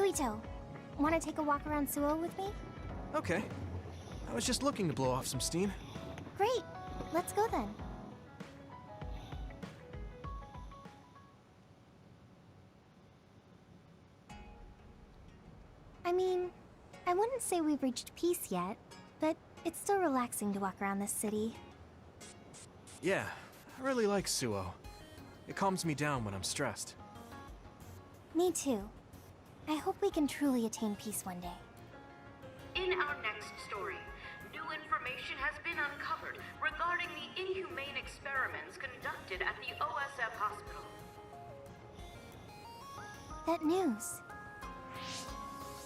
Yuito, wanna take a walk around Suo with me? Okay. I was just looking to blow off some steam. Great, let's go then. I mean, I wouldn't say we've reached peace yet, but it's still relaxing to walk around this city. Yeah, I really like Suo. It calms me down when I'm stressed. Me too. I hope we can truly attain peace one day. In our next story, new information has been uncovered regarding the inhumane experiments conducted at the OSF hospital. That news.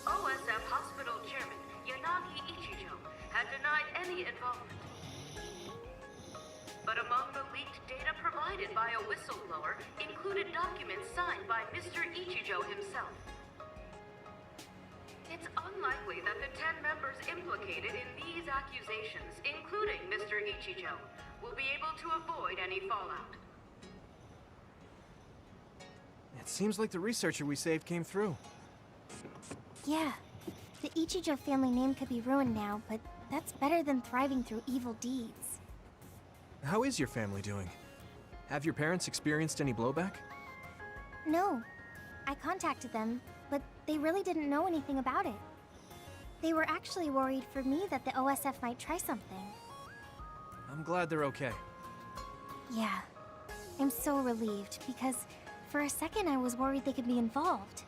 OSF hospital chairman Yanagi Ichijo had denied any involvement. But among the leaked data provided by a whistleblower included documents signed by Mr. Ichijo himself. It's unlikely that the 10 members implicated in these accusations, including Mr. Ichijo, will be able to avoid any fallout. It seems like the researcher we saved came through. Yeah, the Ichijo family name could be ruined now, but that's better than thriving through evil deeds. How is your family doing? Have your parents experienced any blowback? No, I contacted them, but they really didn't know anything about it. They were actually worried for me that the OSF might try something. I'm glad they're okay. Yeah, I'm so relieved because for a second I was worried they could be involved.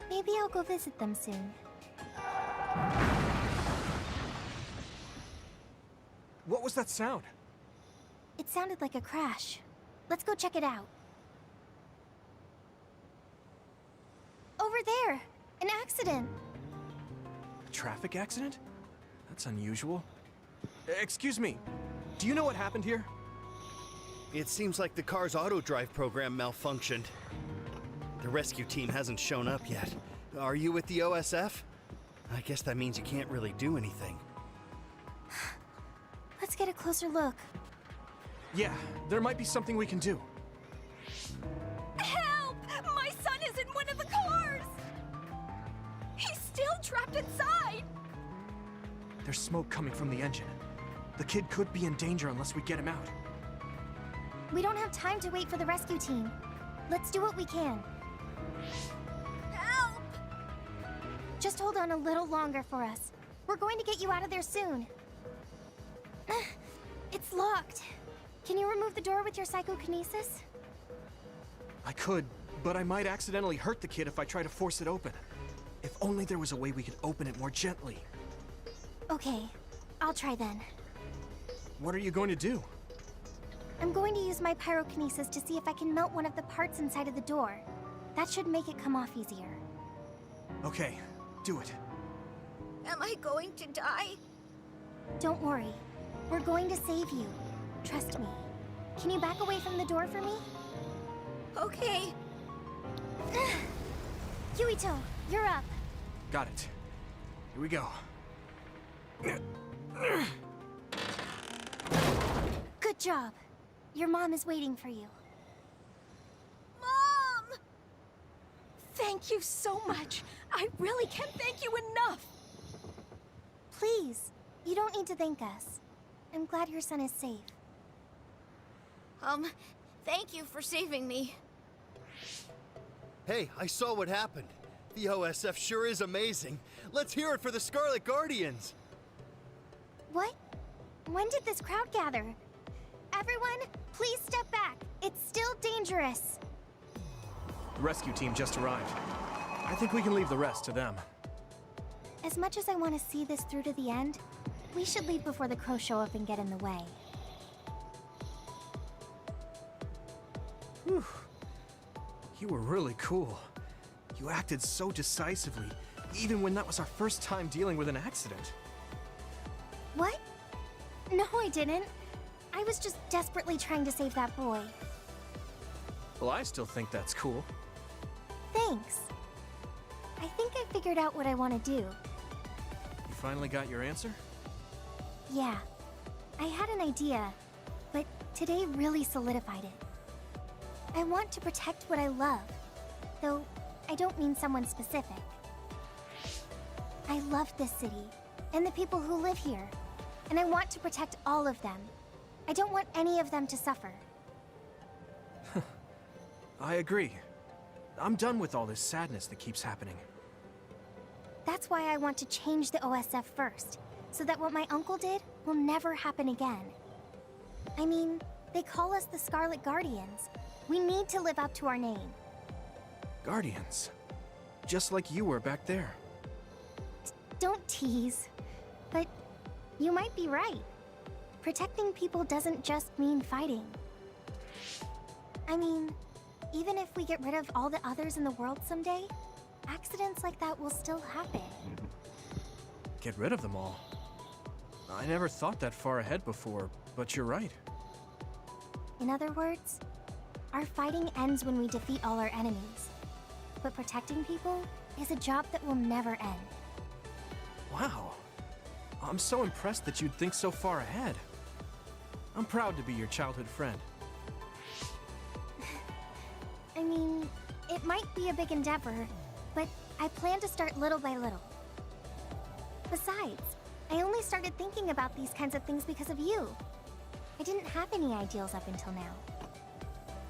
Maybe I'll go visit them soon. What was that sound? It sounded like a crash. Let's go check it out. Over there! An accident! A traffic accident? That's unusual. Excuse me, do you know what happened here? It seems like the car's auto-drive program malfunctioned. The rescue team hasn't shown up yet. Are you with the OSF? I guess that means you can't really do anything. Let's get a closer look. Yeah, there might be something we can do. Help! My son is in one of the cars! He's still trapped inside! There's smoke coming from the engine. The kid could be in danger unless we get him out. We don't have time to wait for the rescue team. Let's do what we can. Help! Just hold on a little longer for us. We're going to get you out of there soon. It's locked. Can you remove the door with your psychokinesis? I could, but I might accidentally hurt the kid if I try to force it open. If only there was a way we could open it more gently. Okay, I'll try then. What are you going to do? I'm going to use my pyrokinesis to see if I can melt one of the parts inside of the door. That should make it come off easier. Okay, do it. Am I going to die? Don't worry. We're going to save you. Trust me. Can you back away from the door for me? Okay. Yuito, you're up. Got it. Here we go. Good job. Your mom is waiting for you. Mom! Thank you so much. I really can't thank you enough. Please, you don't need to thank us. I'm glad your son is safe. Thank you for saving me. Hey, I saw what happened. The OSF sure is amazing. Let's hear it for the Scarlet Guardians. What? When did this crowd gather? Everyone, please step back. It's still dangerous. The rescue team just arrived. I think we can leave the rest to them. As much as I want to see this through to the end, we should leave before the crows show up and get in the way. Whew. You were really cool. You acted so decisively, even when that was our first time dealing with an accident. What? No, I didn't. I was just desperately trying to save that boy. Well, I still think that's cool. Thanks. I think I figured out what I want to do. You finally got your answer? Yeah. I had an idea, but today really solidified it. I want to protect what I love, though I don't mean someone specific. I love this city, and the people who live here, and I want to protect all of them. I don't want any of them to suffer. I agree. I'm done with all this sadness that keeps happening. That's why I want to change the OSF first, so that what my uncle did will never happen again. I mean, they call us the Scarlet Guardians. We need to live up to our name. Guardians. Just like you were back there. Don't tease. But you might be right. Protecting people doesn't just mean fighting. I mean, even if we get rid of all the others in the world someday, accidents like that will still happen. Get rid of them all. I never thought that far ahead before, but you're right. In other words, our fighting ends when we defeat all our enemies. But protecting people is a job that will never end. Wow. I'm so impressed that you'd think so far ahead. I'm proud to be your childhood friend. I mean, it might be a big endeavor, but I plan to start little by little. Besides, I only started thinking about these kinds of things because of you. I didn't have any ideals up until now.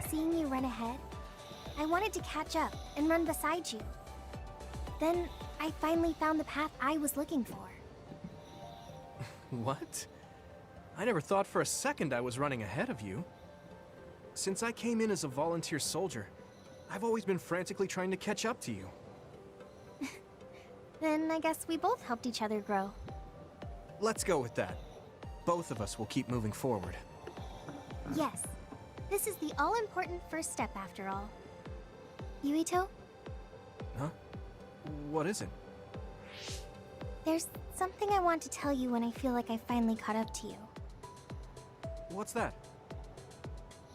Seeing you run ahead, I wanted to catch up and run beside you. Then, I finally found the path I was looking for. What? I never thought for a second I was running ahead of you. Since I came in as a volunteer soldier, I've always been frantically trying to catch up to you. Then I guess we both helped each other grow. Let's go with that. Both of us will keep moving forward. Yes. This is the all-important first step after all. Yuito, Huh? What is it? there's something I want to tell you when I feel like I finally caught up to you. What's that?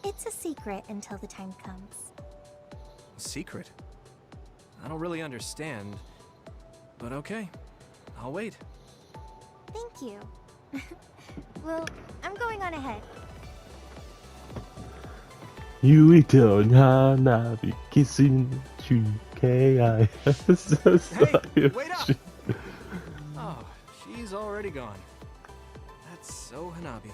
It's a secret until the time comes. Secret? I don't really understand, but okay. I'll wait. Thank you. Well, I'm going on ahead. 유이토 나나비 kissing QKI. Hey, wait up! Oh, she's already gone. That's so Hanabi.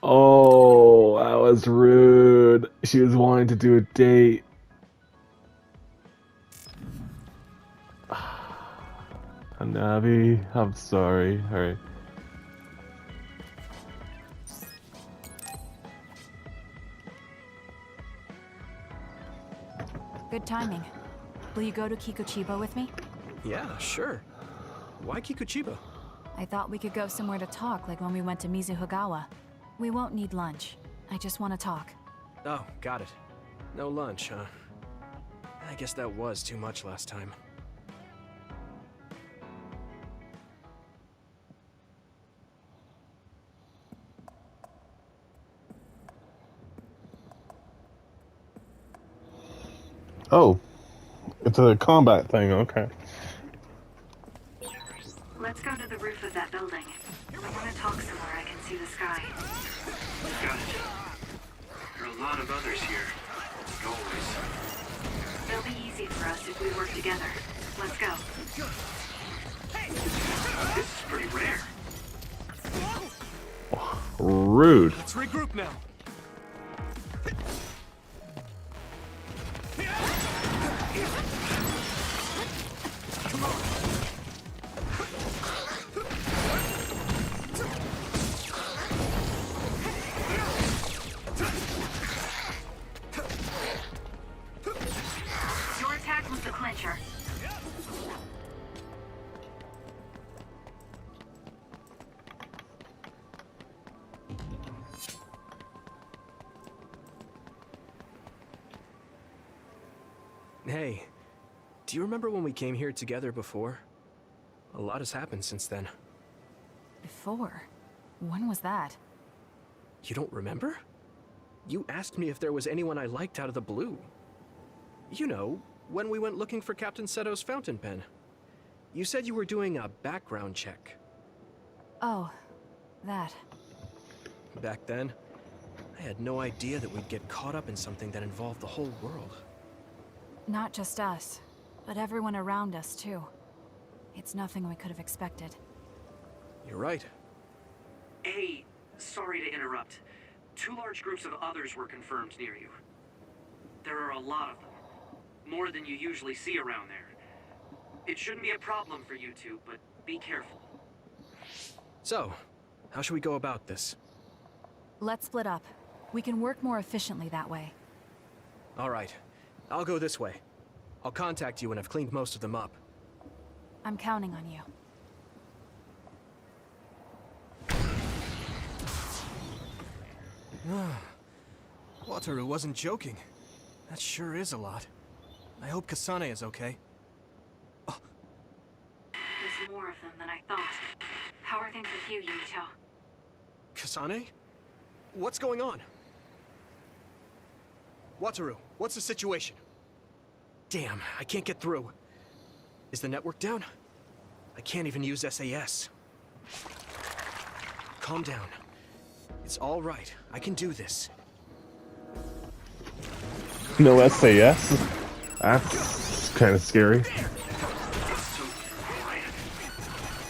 Oh, that was rude. She was wanting to do a date. Hanabi, I'm sorry. Alright. Good timing. Will you go to Kikuchiba with me? Yeah, sure. Why Kikuchiba? I thought we could go somewhere to talk, like when we went to Mizuhagawa. We won't need lunch. I just want to talk. Oh, got it. No lunch, huh? I guess that was too much last time. Oh, it's a combat thing, okay. Let's go to the roof of that building. I want to talk somewhere I can see the sky. Got it. There are a lot of others here. Like always. It'll be easy for us if we work together. Let's go. This is pretty rare. Rude. Let's regroup now. Your attack was the clincher. Hey, do you remember when we came here together before? A lot has happened since then. Before? When was that? You don't remember? You asked me if there was anyone I liked out of the blue. You know, when we went looking for Captain Seto's fountain pen. You said you were doing a background check. Oh, that. Back then, I had no idea that we'd get caught up in something that involved the whole world. Not just us, but everyone around us, too. It's nothing we could have expected. You're right. Hey, sorry to interrupt. 2 large groups of others were confirmed near you. There are a lot of them. More than you usually see around there. It shouldn't be a problem for you two, but be careful. So, how should we go about this? Let's split up. We can work more efficiently that way. All right. I'll go this way. I'll contact you when I've cleaned most of them up. I'm counting on you. Wataru wasn't joking. That sure is a lot. I hope Kasane is okay. There's more of them than I thought. How are things with you, Yumito? Kasane? What's going on? Wataru, what's the situation? Damn, I can't get through. Is the network down? I can't even use SAS. Calm down. It's all right. I can do this. No SAS? That's kind of scary. It's so quiet.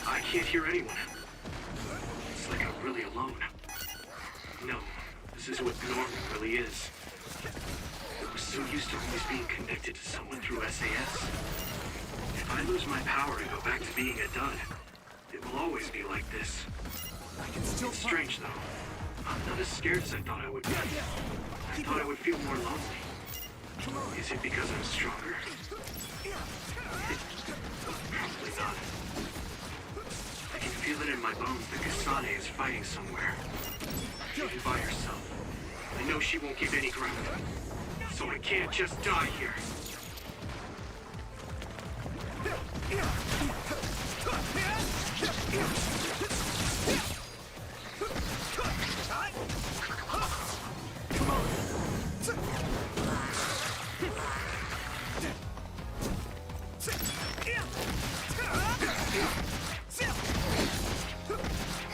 I can't hear anyone. It's like I'm really alone. No, this is what normal really is. I was so used to always being connected to someone through SAS. If I lose my power and go back to being a dud, it will always be like this. It's strange though. I'm not as scared as I thought I would be. I thought I would feel more lonely. Is it because I'm stronger? Probably not. I can feel it in my bones that Kasane is fighting somewhere. Even by herself. I know she won't give any ground. So I can't just die here.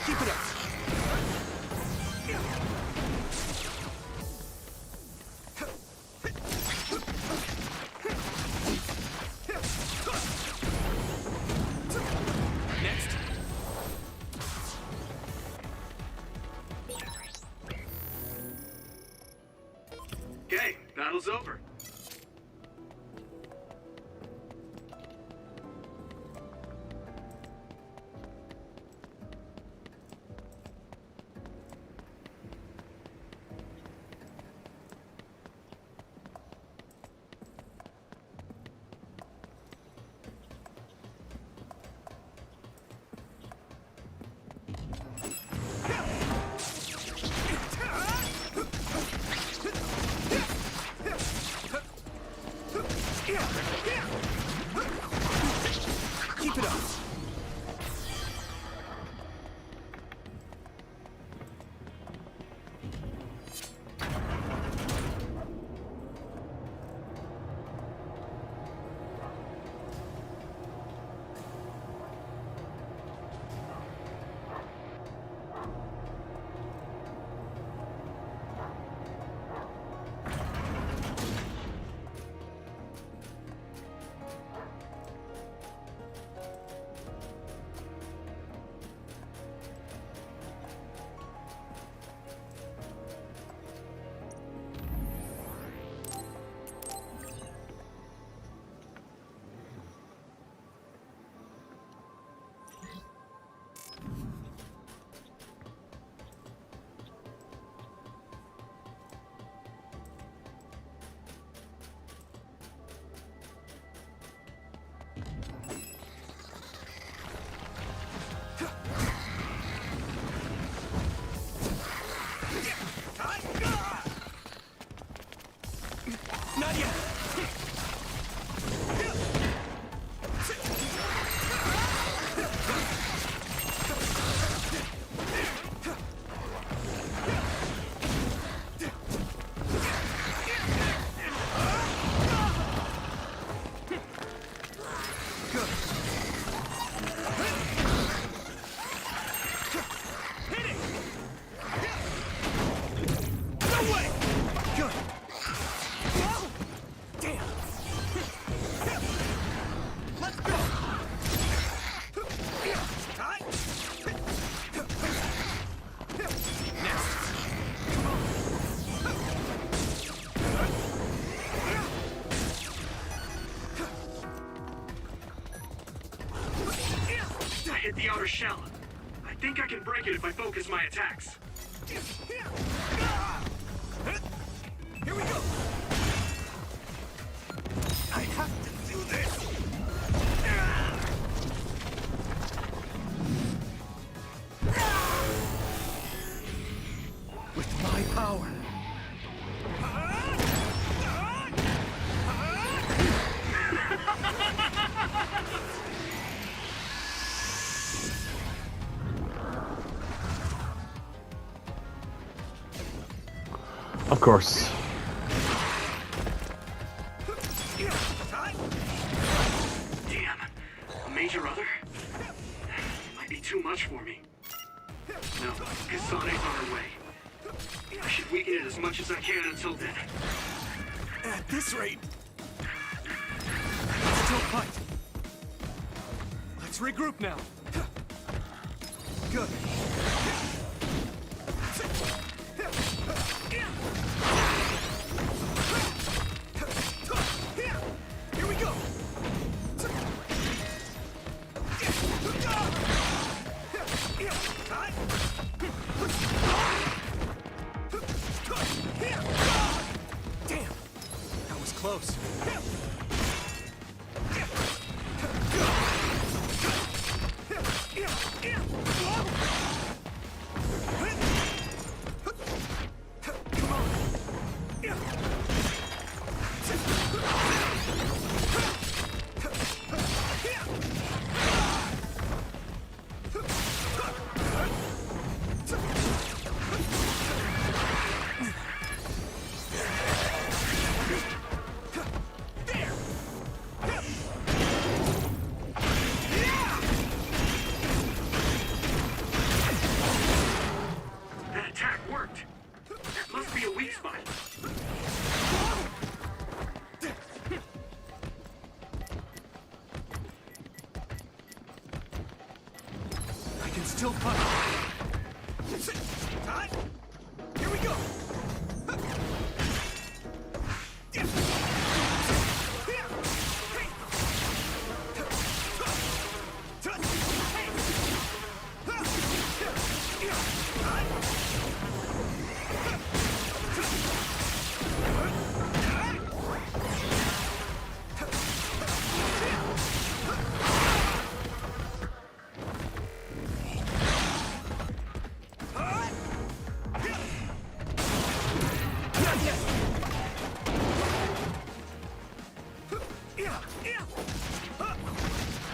Keep it up. Next. Okay, battle's over. Keep it up. Not yet. The outer shell. I think I can break it if I focus my attacks. Here we go! I have to do this! With my power. Of course. Damn. A major other? Might be too much for me. No, Kasane's on her way. I should weaken it as much as I can until then. At this rate, let's still fight. Let's regroup now. Good. Here we go. Damn, that was close. That attack worked. That must be a weak spot. I can still fight. Time. Here we go.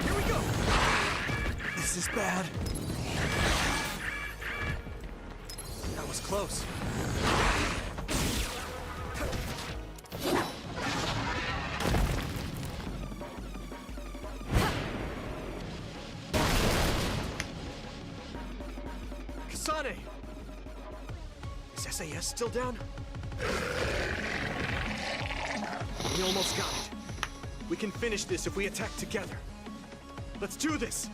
Here we go. This is bad. That was close. Kasane! Is SAS still down? We almost got it. We can finish this if we attack together. Let's do this!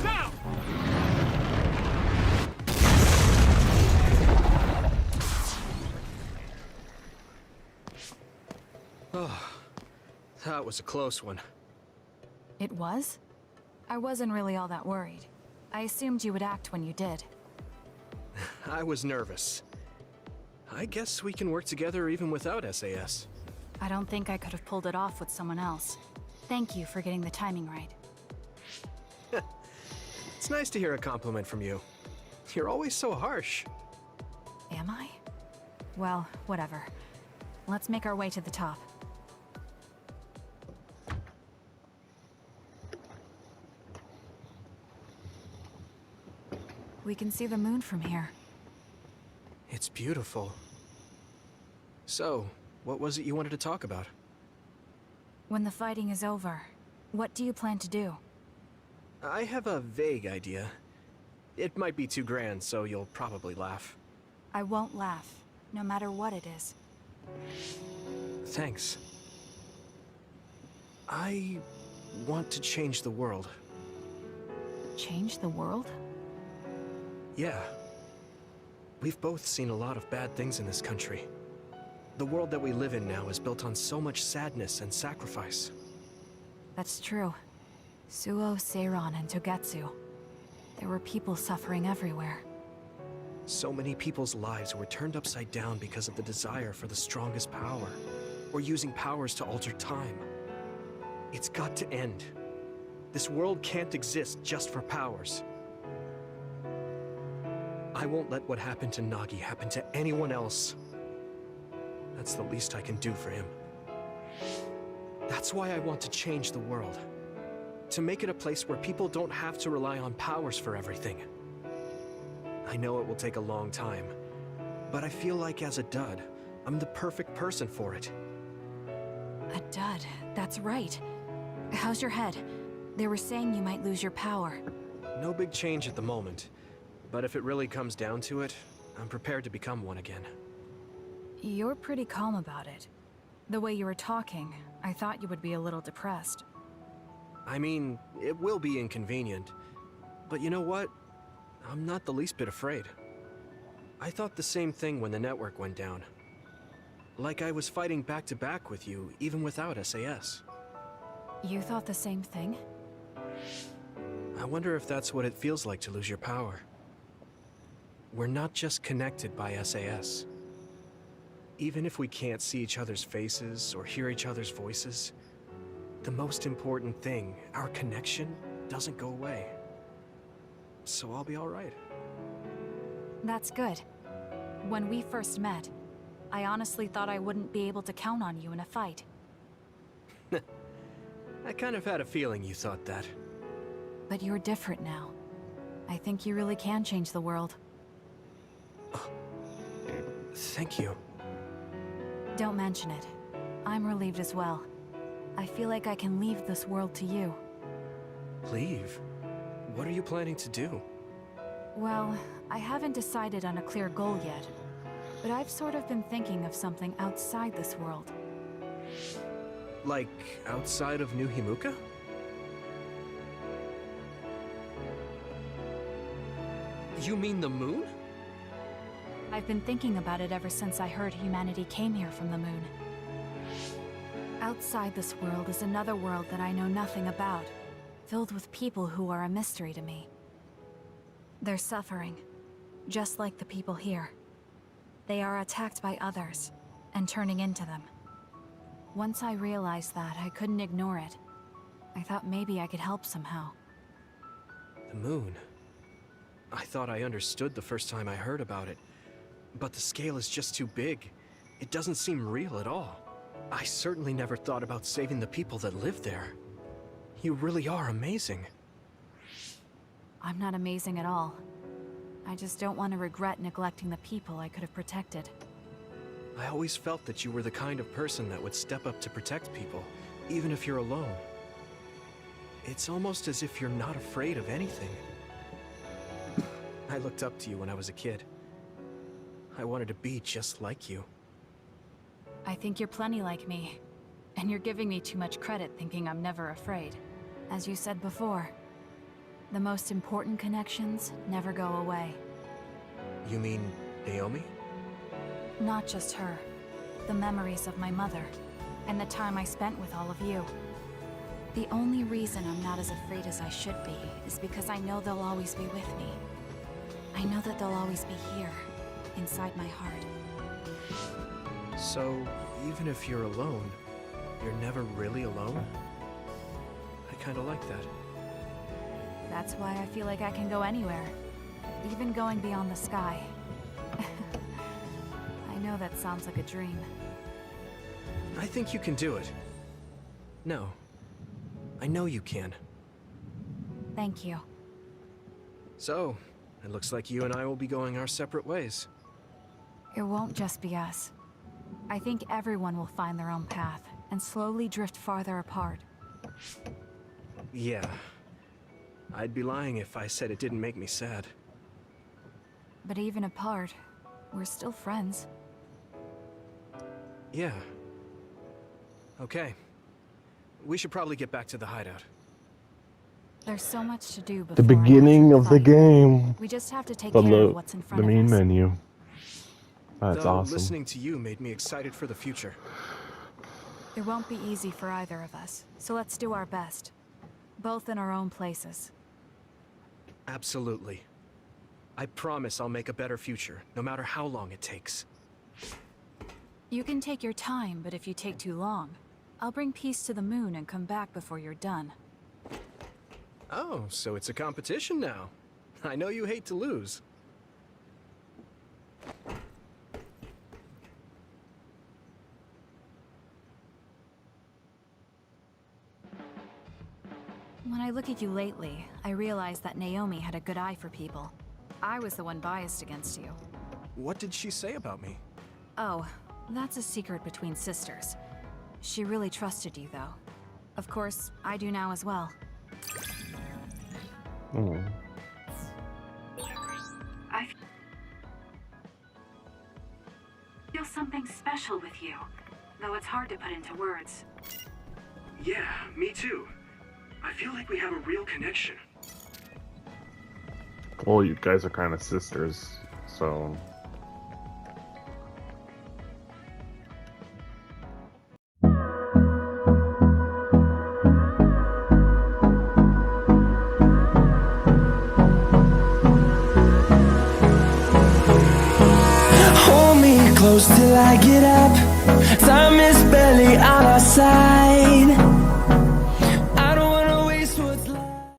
Now! Oh, that was a close one. It was? I wasn't really all that worried. I assumed you would act when you did. I was nervous. I guess we can work together even without SAS. I don't think I could have pulled it off with someone else. Thank you for getting the timing right. It's nice to hear a compliment from you. You're always so harsh. Am I? Well, whatever. Let's make our way to the top. We can see the moon from here. It's beautiful. So, what was it you wanted to talk about? When the fighting is over, what do you plan to do? I have a vague idea. It might be too grand, so you'll probably laugh. I won't laugh, no matter what it is. Thanks. I want to change the world. change the world? Yeah. We've both seen a lot of bad things in this country. The world that we live in now is built on so much sadness and sacrifice. That's true. Suo, Seiron, and Togetsu. There were people suffering everywhere. So many people's lives were turned upside down because of the desire for the strongest power, or using powers to alter time. It's got to end. This world can't exist just for powers. I won't let what happened to Nagi happen to anyone else. That's the least I can do for him. That's why I want to change the world. To make it a place where people don't have to rely on powers for everything. I know it will take a long time, but I feel like as a dud, I'm the perfect person for it. A dud, that's right. How's your head? They were saying you might lose your power. No big change at the moment, but if it really comes down to it, I'm prepared to become one again. You're pretty calm about it. The way you were talking, I thought you would be a little depressed. I mean, it will be inconvenient, but you know what? I'm not the least bit afraid. I thought the same thing when the network went down. Like I was fighting back to back with you, even without SAS. You thought the same thing? I wonder if that's what it feels like to lose your power. We're not just connected by SAS. Even if we can't see each other's faces or hear each other's voices, the most important thing, our connection, doesn't go away. So I'll be all right. That's good. When we first met, I honestly thought I wouldn't be able to count on you in a fight. I kind of had a feeling you thought that. But you're different now. I think you really can change the world. Thank you. Don't mention it. I'm relieved as well. I feel like I can leave this world to you. Leave? What are you planning to do? Well, I haven't decided on a clear goal yet, but I've sort of been thinking of something outside this world. Like, outside of New Himuka? You mean the moon? I've been thinking about it ever since I heard humanity came here from the moon. Outside this world is another world that I know nothing about, filled with people who are a mystery to me. They're suffering, just like the people here. They are attacked by others, and turning into them. Once I realized that, I couldn't ignore it. I thought maybe I could help somehow. The moon. I thought I understood the first time I heard about it, but the scale is just too big. It doesn't seem real at all. I certainly never thought about saving the people that live there. You really are amazing. I'm not amazing at all. I just don't want to regret neglecting the people I could have protected. I always felt that you were the kind of person that would step up to protect people, even if you're alone. It's almost as if you're not afraid of anything. I looked up to you when I was a kid. I wanted to be just like you. I think you're plenty like me, and you're giving me too much credit thinking I'm never afraid. As you said before, the most important connections never go away. You mean Naomi? Not just her. The memories of my mother, and the time I spent with all of you. The only reason I'm not as afraid as I should be is because I know they'll always be with me. I know that they'll always be here, inside my heart. So, even if you're alone, you're never really alone? I kinda like that. That's why I feel like I can go anywhere, even going beyond the sky. I know that sounds like a dream. I think you can do it. No. I know you can. Thank you. So, it looks like you and I will be going our separate ways. It won't just be us. I think everyone will find their own path and slowly drift farther apart. Yeah. I'd be lying if I said it didn't make me sad. But even apart, we're still friends. Yeah. Okay. We should probably get back to the hideout. There's so much to do before The an beginning actual of the fight. game. We just have to take The, care of lo- what's in the front main of us. menu. That's Though awesome. listening to you made me excited for the future. It won't be easy for either of us, so let's do our best. Both in our own places. Absolutely. I promise I'll make a better future, no matter how long it takes. You can take your time, but if you take too long, I'll bring peace to the moon and come back before you're done. Oh, so it's a competition now. I know you hate to lose. When I look at you lately, I realize that Naomi had a good eye for people. I was the one biased against you. What did she say about me? Oh, that's a secret between sisters. She really trusted you, though. Of course, I do now as well. Oh. I feel something special with you, though it's hard to put into words. Yeah, me too. I feel like we have a real connection. Well, you guys are kind of sisters, so... Hold me close till I get up. Time is barely on our side.